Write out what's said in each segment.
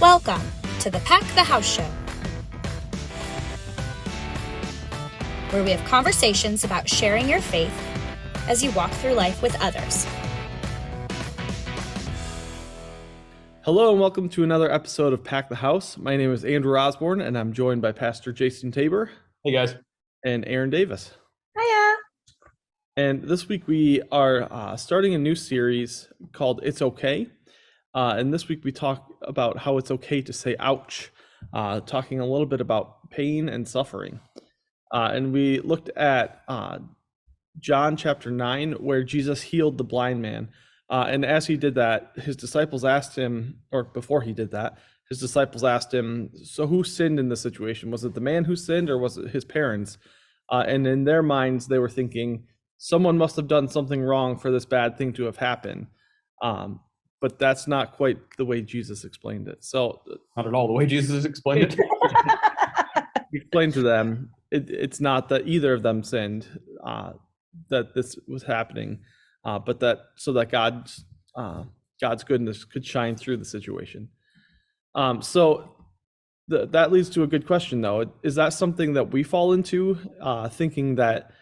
Welcome to the Pack the House Show, where we have conversations about sharing your faith as you walk through life with others. Hello and welcome to another episode of Pack the House. My name is Andrew Osborne and I'm joined by Pastor Jason Tabor. Hey guys. And Aaron Davis. Hiya. And this week we are starting a new series called It's Okay. And this week we talk about how it's okay to say ouch, talking a little bit about pain and suffering. And we looked at John chapter 9, where Jesus healed the blind man. And as he did that, his disciples asked him, or before he did that, his disciples asked him, so who sinned in this situation? Was it the man who sinned or was it his parents? And in their minds, they were thinking, someone must have done something wrong for this bad thing to have happened. But that's not quite the way Jesus explained it. So not at all the way Jesus explained it. He explained to them, it's not that either of them sinned, that this was happening, but that so that God's goodness could shine through the situation. So that leads to a good question, though. Is that something that we fall into, thinking that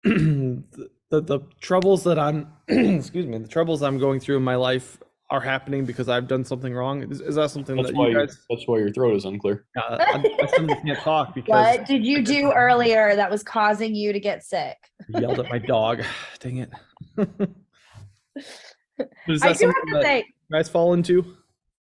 the troubles that I'm, the troubles I'm going through in my life are happening because I've done something wrong? Is that something that's that why you guys? That's why your throat is unclear. I suddenly can't talk because. What did you do earlier that was causing you to get sick? Yelled at my dog. Dang it. Is I that do have something to that say, you guys fall into?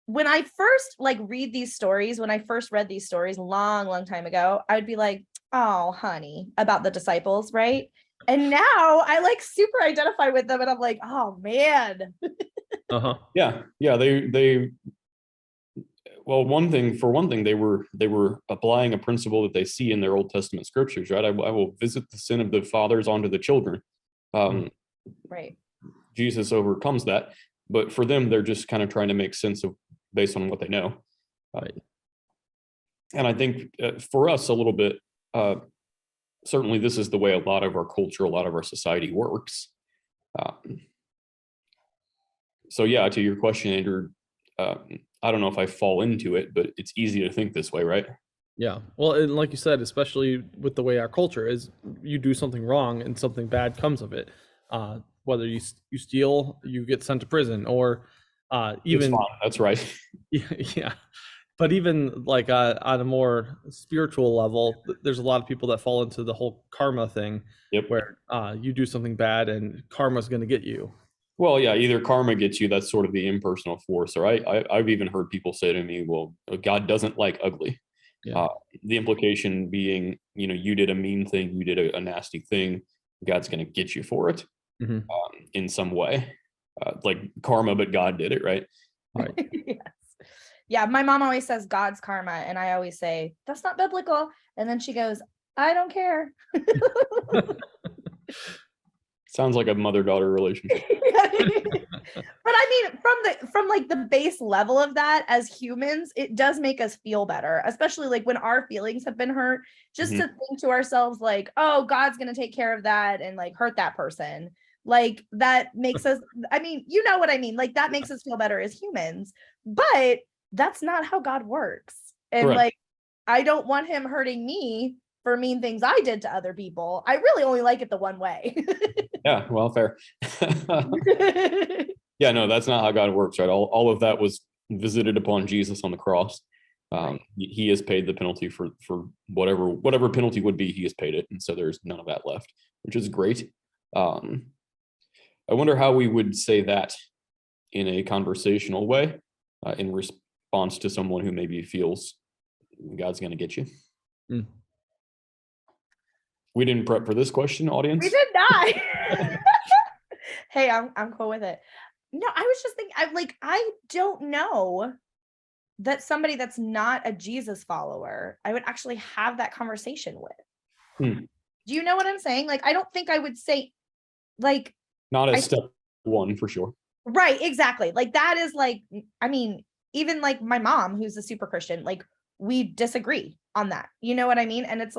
when I first read these stories, when I first read these stories long time ago, I would be like, oh, honey, about the disciples, right? And now I super identify with them and I'm like, oh man. Uh-huh. Yeah. They well, one thing, they were applying a principle that they see in their Old Testament scriptures, right? I will visit the sin of the fathers onto the children. Right. Jesus overcomes that, but for them, they're just kind of trying to make sense of based on what they know. Right. And I think for us a little bit, certainly this is the way a lot of our culture, a lot of our society works. So yeah, to your question, Andrew, I don't know if I fall into it, but it's easy to think this way, right? Yeah. Well, and like you said, especially with the way our culture is, you do something wrong and something bad comes of it. Whether you steal, you get sent to prison, or even that's right. Yeah. But even on a more spiritual level, there's a lot of people that fall into the whole karma thing. Yep. Where you do something bad and karma's going to get you. Well, yeah, either karma gets you, that's sort of the impersonal force, or I've even heard people say to me, well, God doesn't like ugly. Yeah. The implication being, you did a mean thing, you did a nasty thing, God's going to get you for it. Mm-hmm. In some way, like karma, but God did it, right? Right. Yes. Yeah, my mom always says God's karma, and I always say that's not biblical, and then she goes, I don't care. Sounds like a mother-daughter relationship. But I mean, from the base level of that, as humans, it does make us feel better, especially when our feelings have been hurt, just to think to ourselves oh, God's going to take care of that and hurt that person. That makes us, I mean, you know what I mean? That makes us feel better as humans, but that's not how God works. And Correct. I don't want him hurting me for mean things I did to other people. I really only like it the one way. Yeah, well, fair. Yeah, no, that's not how God works, right? All of that was visited upon Jesus on the cross. He has paid the penalty for whatever penalty would be. He has paid it, and so there's none of that left, which is great. I wonder how we would say that in a conversational way, in response to someone who maybe feels God's going to get you. Mm. We didn't prep for this question, audience. We did not. Hey, I'm cool with it. No, I was just thinking, I don't know that somebody that's not a Jesus follower, I would actually have that conversation with. Do you know what I'm saying? I don't think I would say, not as step one for sure. Right, exactly. That is I mean, even my mom, who's a super Christian, we disagree on that. You know what I mean? And it's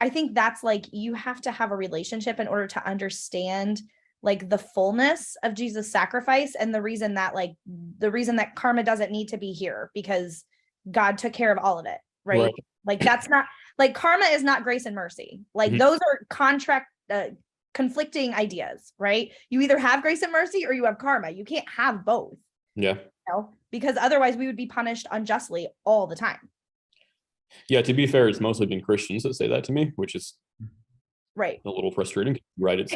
I think that's you have to have a relationship in order to understand like the fullness of Jesus' sacrifice, and the reason that karma doesn't need to be here because God took care of all of it, right? Like that's not, like, karma is not grace and mercy. Like those are conflicting ideas, right? You either have grace and mercy or you have karma. You can't have both. Yeah. Because otherwise we would be punished unjustly all the time. Yeah, to be fair, it's mostly been Christians that say that to me, which is right. a little frustrating. Right, it's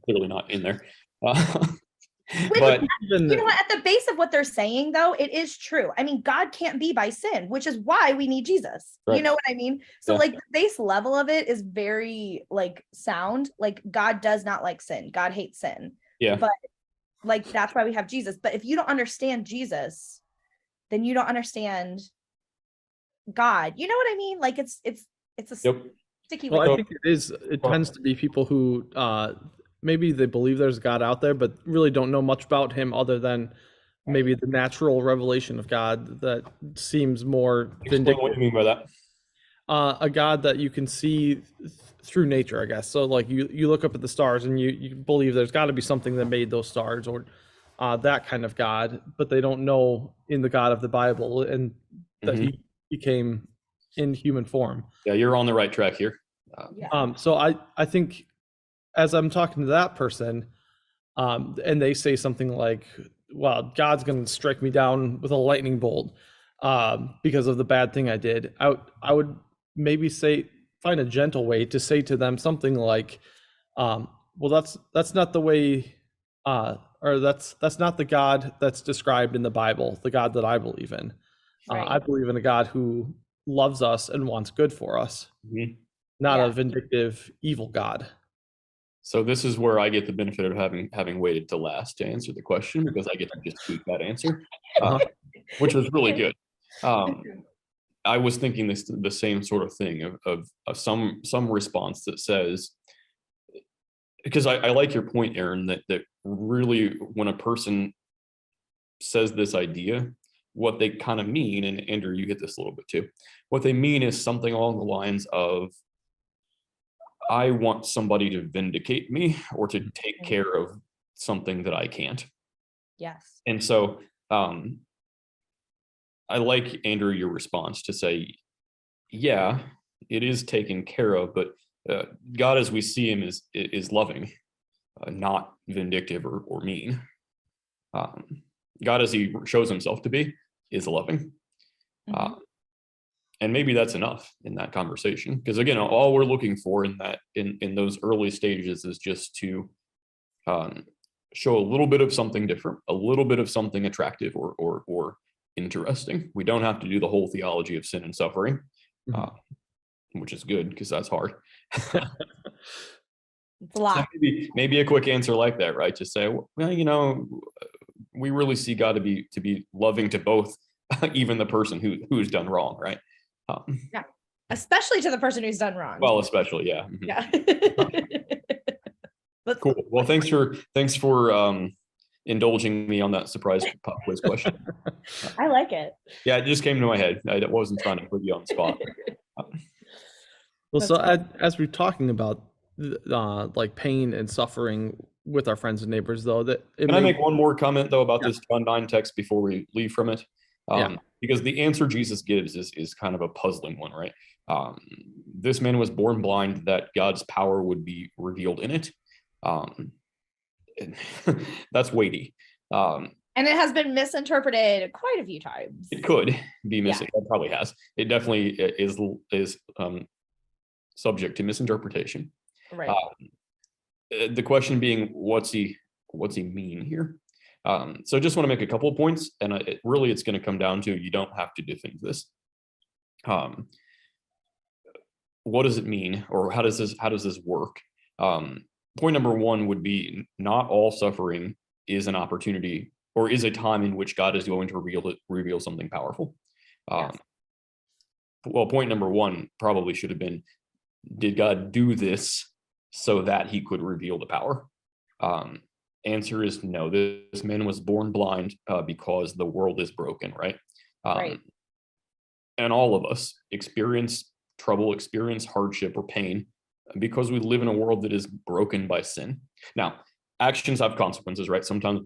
clearly not in there. But you know what, at the base of what they're saying, though, it is true. I mean, God can't be by sin, which is why we need Jesus. Right. You know what I mean? So like the base level of it is very like sound. Like God does not like sin. God hates sin. Yeah. But like that's why we have Jesus. But if you don't understand Jesus, then you don't understand God. You know what I mean? Like it's a sticky. Well, I think it tends to be people who maybe they believe there's God out there, but really don't know much about him other than maybe the natural revelation of God that seems more vindictive. What do you mean by that? A God that you can see through nature, I guess. So like you look up at the stars and you believe there's got to be something that made those stars, or that kind of God, but they don't know in the God of the Bible and that he became in human form. Yeah, you're on the right track here. So I think as I'm talking to that person, and they say something like, well, God's going to strike me down with a lightning bolt because of the bad thing I did, I would maybe find a gentle way to say to them something like, well, that's not the way, or that's not the God that's described in the Bible, the God that I believe in. Right. I believe in a God who loves us and wants good for us, not a vindictive, evil God. So this is where I get the benefit of having waited to last to answer the question, because I get to just tweak that answer, which was really good. I was thinking the same sort of thing of some response that says, because I like your point, Aaron, that really when a person says this idea, what they kind of mean, and Andrew, you hit this a little bit too, what they mean is something along the lines of, I want somebody to vindicate me or to take care of something that I can't. Yes. And so I like, Andrew, your response to say, yeah, it is taken care of, but God as we see him is loving, not vindictive or mean. God as he shows himself to be is loving. And maybe that's enough in that conversation, because again, all we're looking for in those early stages is just to show a little bit of something different, a little bit of something attractive or interesting. We don't have to do the whole theology of sin and suffering, which is good because that's hard. It's a lot. So maybe a quick answer like that, right? Just say, well, you know, we really see God to be loving to both, even the person who's done wrong, right? Yeah, especially to the person who's done wrong. Well, especially, yeah. Yeah. Cool. Well, thanks for indulging me on that surprise pop quiz question. I like it. Yeah, it just came to my head. I wasn't trying to put you on the spot. Well, so as we're talking about like pain and suffering with our friends and neighbors, though, Can I make one more comment though about this John 9 text before we leave from it? Because the answer Jesus gives is kind of a puzzling one, right? This man was born blind that God's power would be revealed in it. That's weighty. And it has been misinterpreted quite a few times. It could be missing. It probably has. It definitely is subject to misinterpretation. Right. The question being, what's he mean here? So just want to make a couple of points, and it's going to come down to, you don't have to defend this. What does it mean, or how does this work? Point number one would be, not all suffering is an opportunity or is a time in which God is going to reveal something powerful. Well, point number one probably should have been, did God do this so that he could reveal the power? Answer is no. This man was born blind because the world is broken, right? Right. And all of us experience trouble, experience hardship or pain because we live in a world that is broken by sin. Now, actions have consequences, right? Sometimes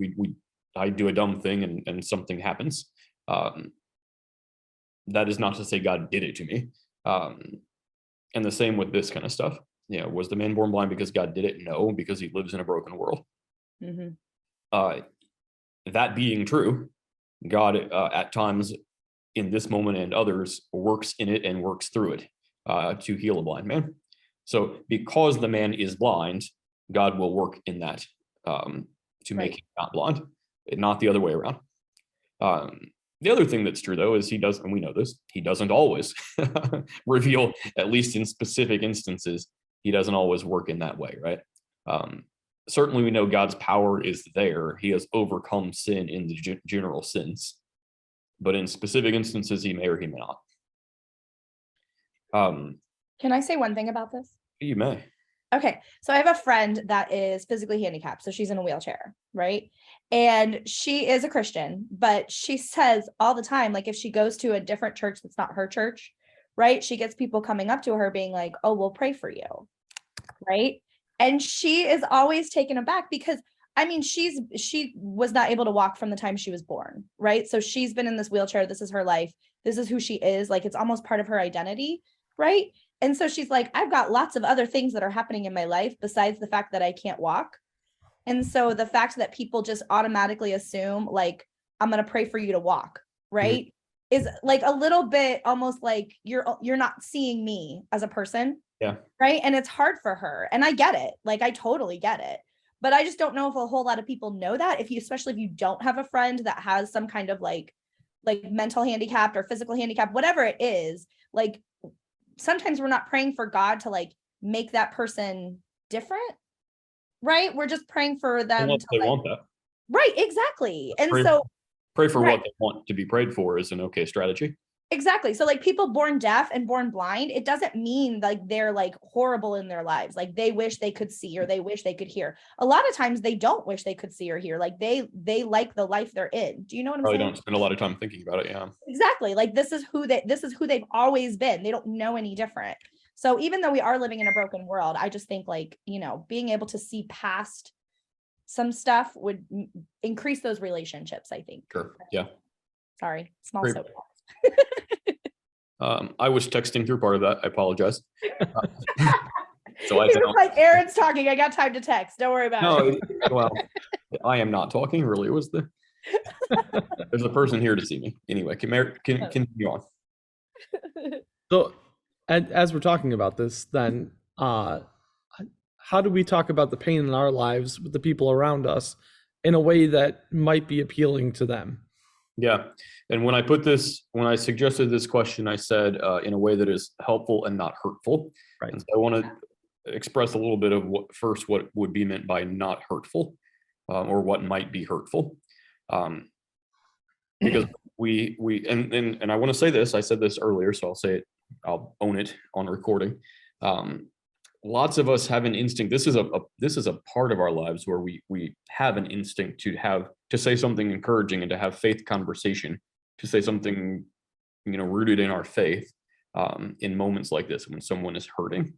I do a dumb thing and something happens. That is not to say God did it to me. And the same with this kind of stuff. Was the man born blind because God did it? No, because he lives in a broken world. That being true, God at times in this moment and others works in it and works through it to heal a blind man. So because the man is blind, God will work in that to make him not blind, not the other way around. The other thing that's true, though, is he does, and we know this, he doesn't always reveal, at least in specific instances, he doesn't always work in that way, right? Certainly we know God's power is there. He has overcome sin in the general sense, but in specific instances, he may or he may not. Can I say one thing about this? You may. Okay, so I have a friend that is physically handicapped, so she's in a wheelchair, right? And she is a Christian, but she says all the time, like if she goes to a different church that's not her church, right? She gets people coming up to her being like, "Oh, we'll pray for you," right? And she is always taken aback because I mean, she was not able to walk from the time she was born, right? So she's been in this wheelchair. This is her life. This is who she is. Like it's almost part of her identity, right? And so she's like, I've got lots of other things that are happening in my life besides the fact that I can't walk. And so the fact that people just automatically assume like, I'm going to pray for you to walk, right? Is like a little bit almost like you're not seeing me as a person. Yeah. Right. And it's hard for her. And I get it. Like, I totally get it. But I just don't know if a whole lot of people know that especially if you don't have a friend that has some kind of like mental handicap or physical handicap, whatever it is, like, sometimes we're not praying for God to like make that person different, right? We're just praying for them Unless they want that. Right, exactly. And pray for what they want to be prayed for is an okay strategy. Exactly. So like people born deaf and born blind, it doesn't mean like they're like horrible in their lives. Like they wish they could see or they wish they could hear. A lot of times they don't wish they could see or hear. Like they like the life they're in. Do you know what I'm saying? Don't spend a lot of time thinking about it. Yeah. Exactly. Like this is who they've always been. They don't know any different. So even though we are living in a broken world, I just think like, being able to see past some stuff would increase those relationships, I think. Sure. Yeah. Sorry. Small Great. soapbox. I was texting through part of that. I apologize. So I He was like, Aaron's talking. I got time to text. Don't worry about it. Well, I am not talking. Really, it was there's a person here to see me. Anyway, can continue on. So, as we're talking about this, then, how do we talk about the pain in our lives with the people around us in a way that might be appealing to them? Yeah. And when I suggested this question, I said in a way that is helpful and not hurtful. Right. And so I want to express a little bit of what would be meant by not hurtful or what might be hurtful. Because and I want to say this, I said this earlier, so I'll own it on recording. Lots of us have an instinct. This is a part of our lives where we have an instinct to say something encouraging and to have faith conversation, to say something, rooted in our faith in moments like this when someone is hurting.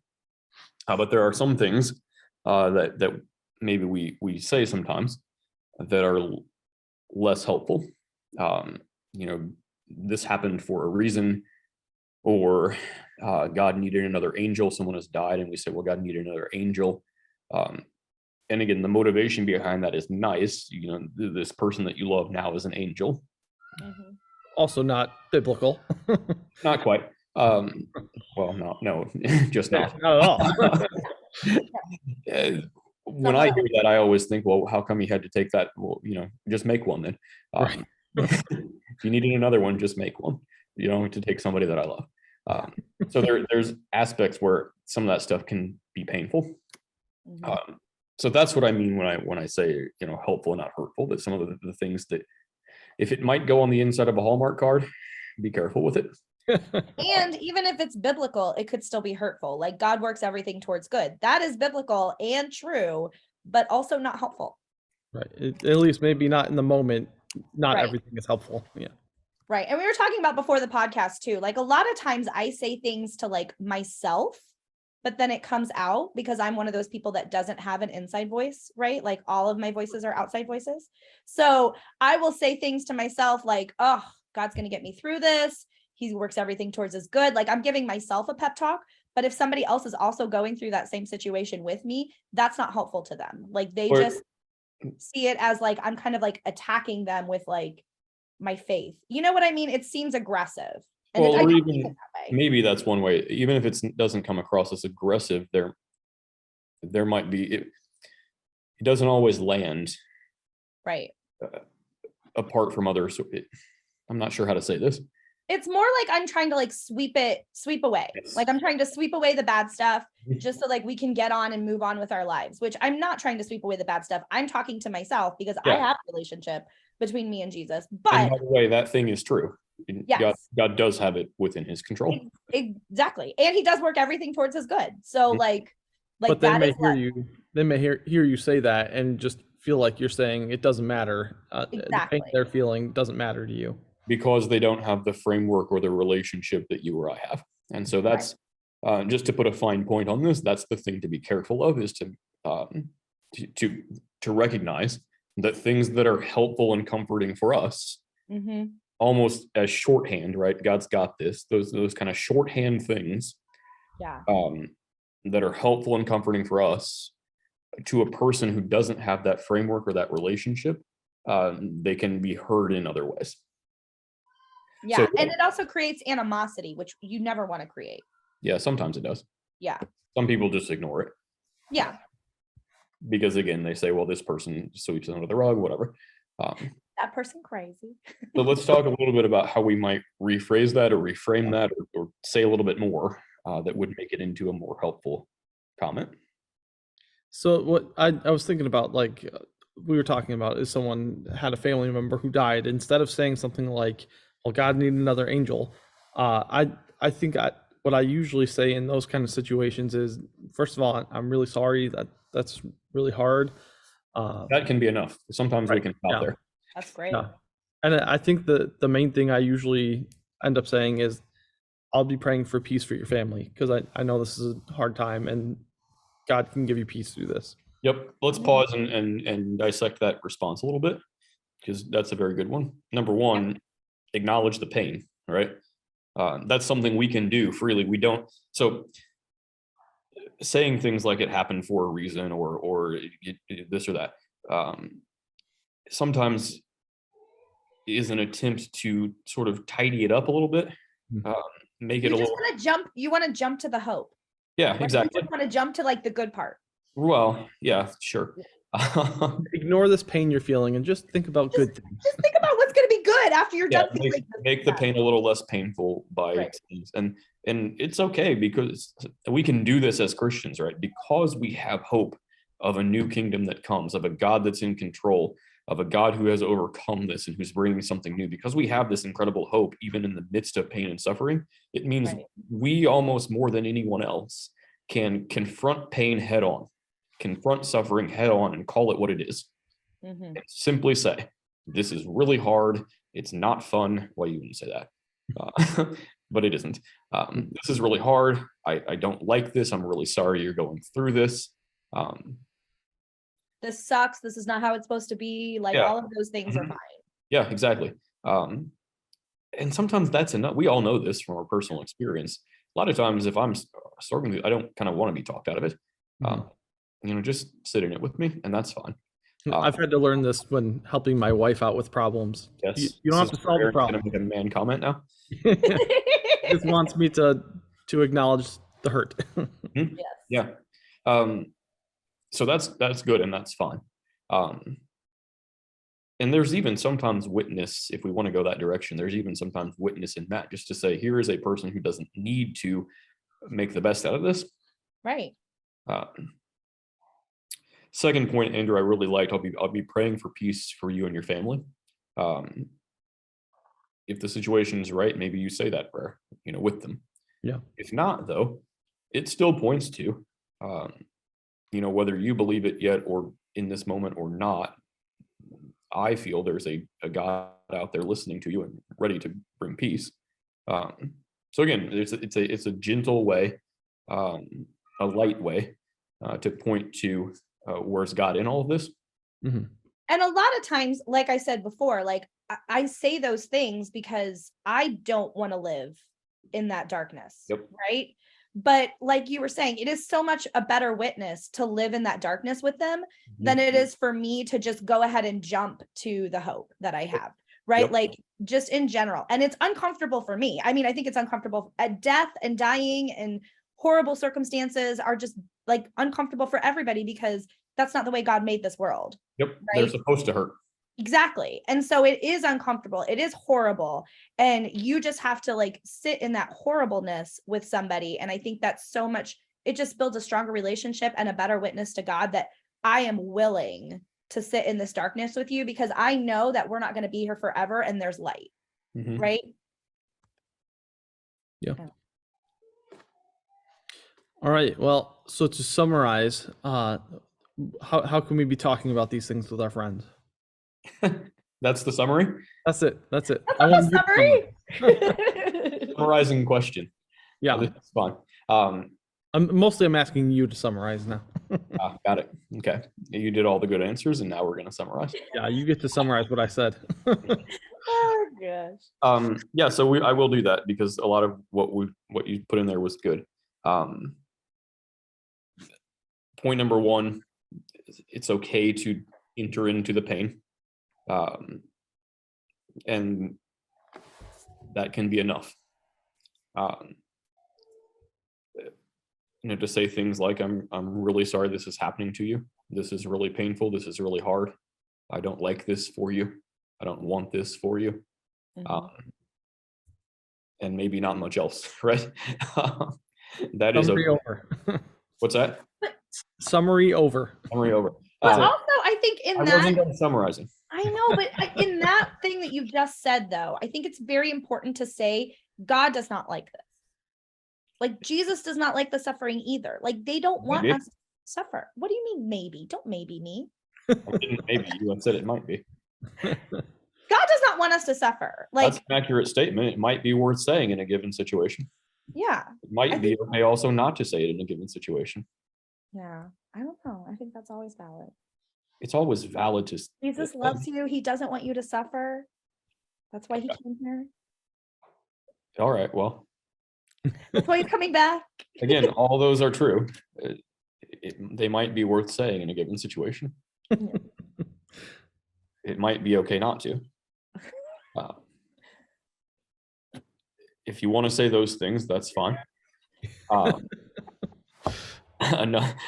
But there are some things that maybe we say sometimes that are less helpful. This happened for a reason, or God needed another angel. Someone has died, and we say, well, God needed another angel. And again, the motivation behind that is nice. This person that you love now is an angel. Mm-hmm. Also not biblical. Not quite. Well, no, just not. Not at all. When I hear that, I always think, well, how come you had to take that? Well, just make one then. Right. If you needed another one, just make one. You don't have to take somebody that I love. So there's aspects where some of that stuff can be painful. Mm-hmm. So that's what I mean when I say, helpful, not hurtful. That some of the things that, if it might go on the inside of a Hallmark card, be careful with it. And even if it's biblical, it could still be hurtful. Like God works everything towards good. That is biblical and true, but also not helpful. Right. At least maybe not in the moment. Not Right. everything is helpful. Yeah. Right. And we were talking about before the podcast too. Like a lot of times I say things to like myself but then it comes out because I'm one of those people that doesn't have an inside voice, right? Like all of my voices are outside voices. So I will say things to myself like, oh, God's going to get me through this. He works everything towards his good. Like I'm giving myself a pep talk. But if somebody else is also going through that same situation with me, that's not helpful to them. Like they Or- just see it as like, I'm kind of like attacking them with like my faith. You know what I mean? It seems aggressive. And Well, I or don't even mean it that way. maybe that's one way. Even if it doesn't come across as aggressive, there might be it doesn't always land Right. apart from others. I'm not sure how to say this. It's more like I'm trying to like sweep away. Yes. Like I'm trying to sweep away the bad stuff Mhm. just so like we can get on and move on with our lives, which I'm not trying to sweep away the bad stuff. I'm talking to myself because I Yeah. have a relationship between me and Jesus. And But by the way, that thing is true. Yes. God does have it within his control. exactly. And he does work everything towards his good. So Mhm. like But they that may is hear love. you. They may hear you say that and just feel like you're saying it doesn't matter. The pain Exactly. they're feeling doesn't matter to you. Because they don't have the framework or the relationship that you or I have. And so that's just to put a fine point on this, that's the thing to be careful of, is to recognize that things that are helpful and comforting for us, Mhm. almost as shorthand, right? God's got this, those kind of shorthand things Yeah. that are helpful and comforting for us, to a person who doesn't have that framework or that relationship, they can be heard in other ways. Yeah. And it also creates animosity, which you never want to create. Yeah, sometimes it does. Yeah. Some people just ignore it Yeah. because, again, they say, well, this person sweeps it under the rug, whatever. That person crazy. But let's talk a little bit about how we might rephrase that or reframe that, or say a little bit more that would make it into a more helpful comment. So what I was thinking about, like we were talking about, is someone had a family member who died. Instead of saying something like, "Well, God needed another angel," I think what I usually say in those kind of situations is, first of all, I'm really sorry that's really hard. That can be enough. Sometimes we can stop Yeah. there. That's great. Yeah. And I think the main thing I usually end up saying is, I'll be praying for peace for your family, because I know this is a hard time and God can give you peace through this. Yep. Let's pause and dissect that response a little bit, because that's a very good one. Number one, acknowledge the pain, right? That's something we can do freely. We don't. So saying things like it happened for a reason, or this or that, sometimes is an attempt to sort of tidy it up a little bit, make it You a just little. want to jump. You want to jump to the hope. Yeah, Like, exactly. You just want to jump to like the good part. Well, yeah, sure. Ignore this pain you're feeling and just think about good things. Just think about what's going to be good after you're Yeah, done feeling. make the pain a little less painful by Right. things. And it's okay, because we can do this as Christians, right? Because we have hope of a new kingdom that comes, of a God that's in control, of a God who has overcome this and who's bringing something new. Because we have this incredible hope, even in the midst of pain and suffering, it means Right. we, almost more than anyone else, can confront pain head on, confront suffering head on, and call it what it is. Mhm. Simply say, this is really hard. It's not fun. Well, you wouldn't say that, but it isn't. This is really hard. I don't like this. I'm really sorry you're going through this. This sucks. This is not how it's supposed to be. Like Yeah. all of those things are Mhm. fine. Yeah, exactly. And sometimes that's enough. We all know this from our personal experience. A lot of times, if I'm struggling, I don't kind of want to be talked out of it. Just sit in it with me, and that's fine. I've had to learn this when helping my wife out with problems. Yes, You don't have this to is solve where the Aaron's problem. gonna make a man comment now. Just wants me to acknowledge the hurt. Mhm. Yes. Yeah. So that's good, and that's fine. And there's even sometimes witness, if we want to go that direction, there's even sometimes witness in that, just to say, here is a person who doesn't need to make the best out of this. Right. Second point, Andrew, I really liked. I'll be praying for peace for you and your family. If the situation is right, maybe you say that prayer, with them. Yeah. If not, though, it still points to, whether you believe it yet or in this moment or not, I feel there's a God out there listening to you and ready to bring peace. So again, it's a gentle way a light way to point to where's God in all of this. Mhm. And a lot of times, like I said before, like I say those things because I don't want to live in that darkness. Yep. Right. But like you were saying, it is so much a better witness to live in that darkness with them than it is for me to just go ahead and jump to the hope that I have. Right. Yep. Like just in general. And it's uncomfortable for me. I mean, I think it's uncomfortable. Death and dying and horrible circumstances are just like uncomfortable for everybody because that's not the way God made this world. Yep. They're supposed to hurt. Exactly. And so it is uncomfortable. It is horrible. And you just have to like sit in that horribleness with somebody. And I think that's so much, it just builds a stronger relationship and a better witness to God that I am willing to sit in this darkness with you because I know that we're not going to be here forever and there's light. Mhm. Right. Yeah. All right. Well, so to summarize, how can we be talking about these things with our friends? That's the summary. That's it. That's it. That's I not want a to summary. Summarizing question. Yeah. This is fun. I'm asking you to summarize now. Got it. Okay. You did all the good answers, and now we're going to summarize. Yeah, you get to summarize what I said. Oh gosh. Yeah. So I will do that because a lot of what you put in there was good. Point number one, it's okay to enter into the pain. And that can be enough. To say things like, I'm really sorry this is happening to you. This is really painful. This is really hard. I don't like this for you. I don't want this for you. And maybe not much else, right? That is Summary okay. over. What's that? Summary over. Summary over. But also, I think I in wasn't that, done summarizing. I know, but in that thing that you just said, though, I think it's very important to say God does not like this. Like Jesus does not like the suffering either. Like they don't want Maybe. us to suffer. What do you mean maybe? Don't maybe me. I didn't maybe you had said it might be. God does not want us to suffer. Like, That's an accurate statement. It might be worth saying in a given situation. yeah. It might be okay also not to say it in a given situation. Yeah. I don't know. I think that's always valid. It's always valid to Jesus loves you. He doesn't want you to suffer. That's why he came here. All right. Well, That's why he's coming back. again, all those are true. They might be worth saying in a given situation. It might be okay not to. If you want to say those things, that's fine.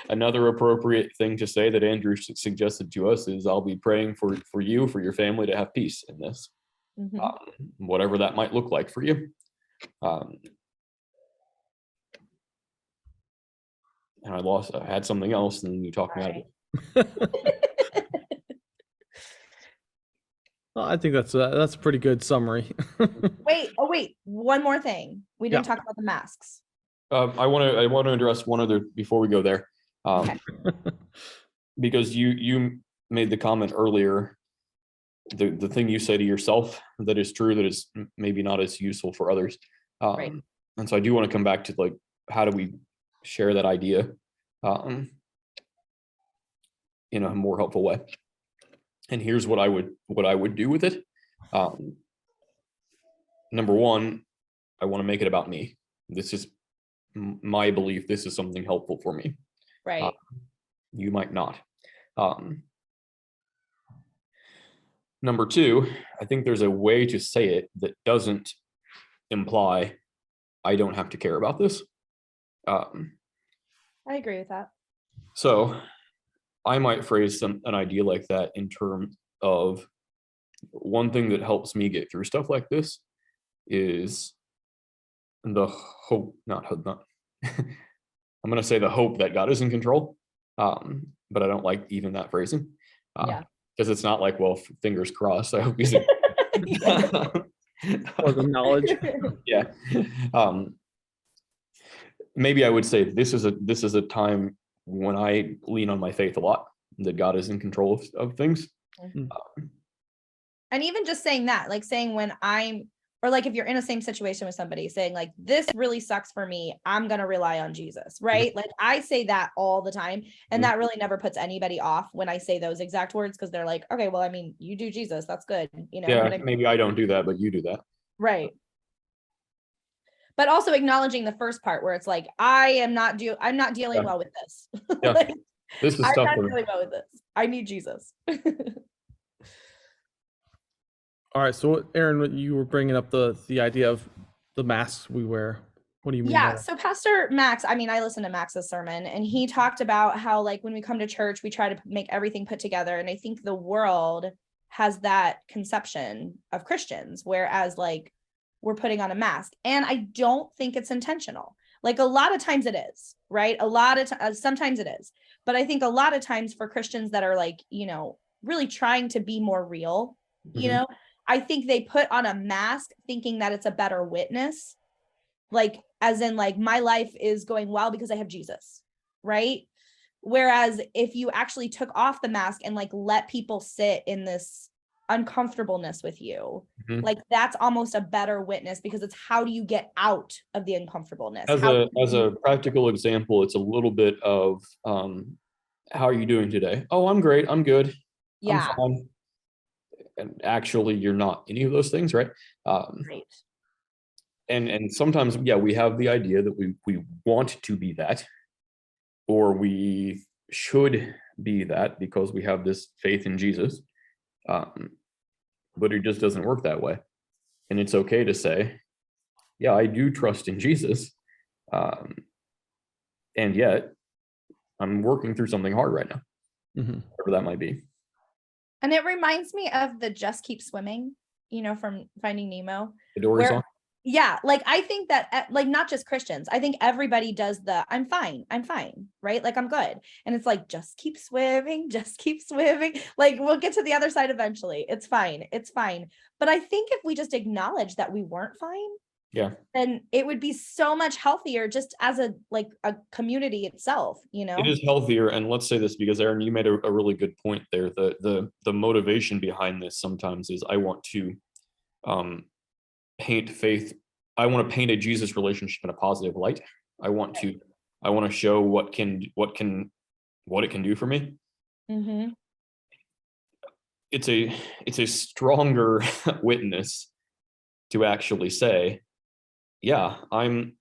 Another appropriate thing to say that Andrew suggested to us is, I'll be praying for you, for your family to have peace in this, whatever that might look like for you. And I had something else, and then you talked me out of it. Well, I think that's a pretty good summary. Wait. One more thing. We didn't talk about the masks. I want to address one other before we go there, Okay. because you made the comment earlier, the thing you say to yourself that is true, that is maybe not as useful for others. Right. And so I do want to come back to, like, how do we share that idea in a more helpful way? And here's what I would do with it. Number one, I want to make it about me. This is my belief. This is something helpful for me. Right. You might not. Number two, I think there's a way to say it that doesn't imply I don't have to care about this. I agree with that. So I might phrase an idea like that in terms of, one thing that helps me get through stuff like this is the hope, not I'm going to say the hope that God is in control. But I don't like even that phrasing. Because it's not like, well, fingers crossed, I hope he's in Or the knowledge. Yeah. Maybe I would say this is a time when I lean on my faith a lot, that God is in control of things. And even just saying that, like saying when I'm or like if you're in a same situation with somebody saying like, this really sucks for me, I'm going to rely on Jesus, right? Like I say that all the time, and that really never puts anybody off when I say those exact words, because they're like, okay, well, I mean, you do Jesus, that's good, you know. Yeah, what I mean? maybe I don't do that, but you do that. Right. But also acknowledging the first part where it's like, I'm not dealing well with this. Yeah. Like, This is I'm stuff not for dealing well with this. I need Jesus. All right. So, Aaron, you were bringing up the idea of the masks we wear. What do you mean? by Yeah. that? So Pastor Max, I mean, I listened to Max's sermon, and he talked about how like when we come to church, we try to make everything put together. And I think the world has that conception of Christians, whereas like we're putting on a mask. And I don't think it's intentional. Like a lot of times it is, right? A lot of sometimes it is. But I think a lot of times for Christians that are like, you know, really trying to be more real, you Mhm. know, I think they put on a mask thinking that it's a better witness. Like, as in like, my life is going well because I have Jesus, right? Whereas if you actually took off the mask and like let people sit in this uncomfortableness with you, Mhm. like that's almost a better witness, because it's how do you get out of the uncomfortableness? As How a practical example, it's a little bit of how are you doing today? Oh, I'm great. I'm good. yeah, I'm fine. And actually, you're not any of those things, right? great. And sometimes, yeah, we have the idea that we want to be that, or we should be that because we have this faith in Jesus. But it just doesn't work that way. And it's okay to say, yeah, I do trust in Jesus. And yet I'm working through something hard right now, Mhm. whatever that might be. And it reminds me of the Just Keep Swimming, you know, from Finding Nemo. The Dory song. Yeah, like I think that like not just Christians, I think everybody does the I'm fine, right? Like I'm good. And it's like, just keep swimming, just keep swimming. Like we'll get to the other side eventually. It's fine. It's fine. But I think if we just acknowledge that we weren't fine, Yeah. then it would be so much healthier just as a like a community itself, you know? It is healthier. And let's say this because Aaron, you made a really good point there. The motivation behind this sometimes is I want to paint faith. I want to paint a Jesus relationship in a positive light. I want to show what it can do for me. Mm-hmm. It's a stronger witness to actually say, yeah, I'm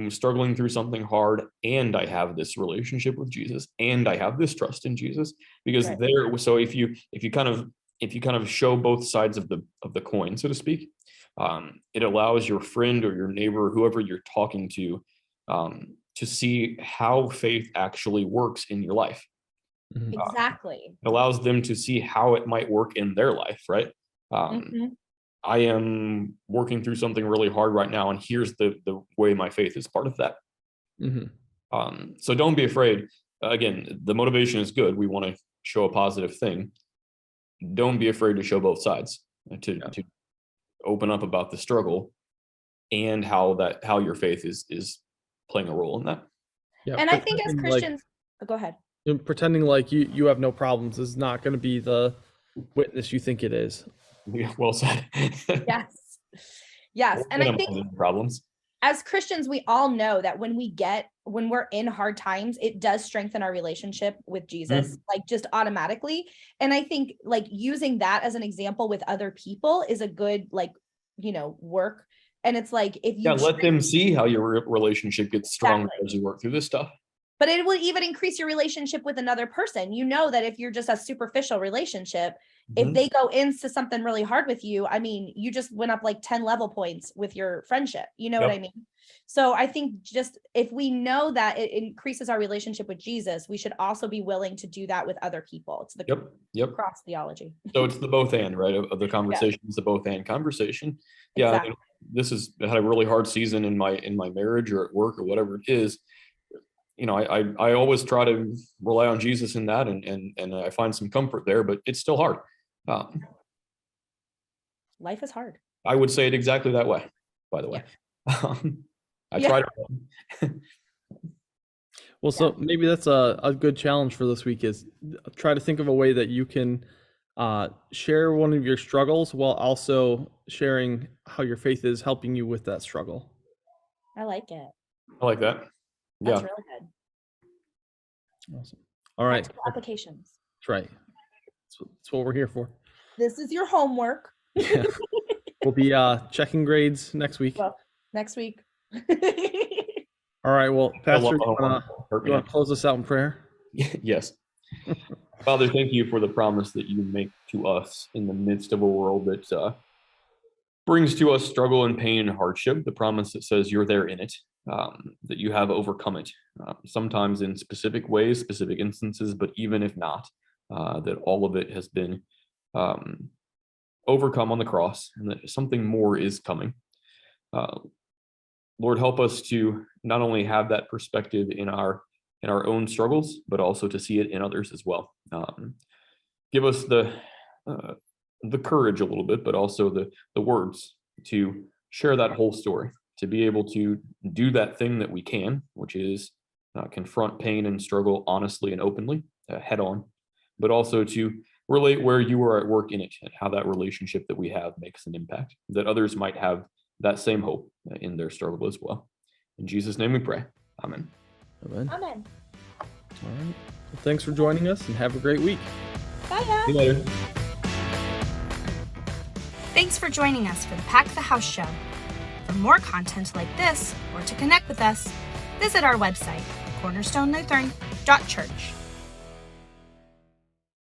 struggling through something hard, and I have this relationship with Jesus, and I have this trust in Jesus. Because Right. so if you kind of show both sides of the coin, so to speak, it allows your friend or your neighbor, whoever you're talking to see how faith actually works in your life. Mhm. Exactly. It allows them to see how it might work in their life, right? Mhm. I am working through something really hard right now, and here's the way my faith is part of that. Mhm. So don't be afraid. Again, the motivation is good. We want to show a positive thing. Don't be afraid to show both sides, to open up about the struggle and how your faith is playing a role in that. Yeah. And I think as pretending Christians, oh, go ahead. pretending like you have no problems is not going to be the witness you think it is. Yeah, well said. Yes. Yes. And I think problems. as Christians, we all know that when we're in hard times, it does strengthen our relationship with Jesus, like just automatically. And I think like using that as an example with other people is a good, like, you know, work. And it's like, if you let them see how your relationship gets stronger Exactly. as you work through this stuff. But it will even increase your relationship with another person. You know that if you're just a superficial relationship, if they go into something really hard with you, I mean, you just went up like 10 level points with your friendship. You know what I mean? So I think just if we know that it increases our relationship with Jesus, we should also be willing to do that with other people. It's the cross theology. So it's the both and, right? Of the conversation is the both and conversation. Yeah. Exactly. This has had a really hard season in my marriage or at work or whatever it is. You know, I always try to rely on Jesus in that, and I find some comfort there, but it's still hard. Life is hard. I would say it exactly that way, by the way. I try to. Well, so maybe that's a good challenge for this week is try to think of a way that you can share one of your struggles while also sharing how your faith is helping you with that struggle. I like it. I like that. That's Yeah. really good. Awesome. All right. Practical applications. That's right. That's what we're here for. This is your homework. Yeah. We'll be checking grades next week. Well, next week. All right. Well, Pastor, you Hurt want me. to close us out in prayer? Yes. Father, thank you for the promise that you make to us in the midst of a world that brings to us struggle and pain and hardship. The promise that says you're there in it, that you have overcome it, sometimes in specific ways, specific instances, but even if not, that all of it has been overcome on the cross, and that something more is coming. Lord, help us to not only have that perspective in our own struggles, but also to see it in others as well. Give us the courage a little bit, but also the words to share that whole story, to be able to do that thing that we can, which is confront pain and struggle honestly and openly, head on, but also to relate where you are at work in it and how that relationship that we have makes an impact, that others might have that same hope in their struggle as well. In Jesus' name we pray. Amen. Amen. Amen. All right. Well, thanks for joining us and have a great week. Bye, guys. See you later. Thanks for joining us for the Pack the House Show. For more content like this, or to connect with us, visit our website, cornerstonelutheran.church.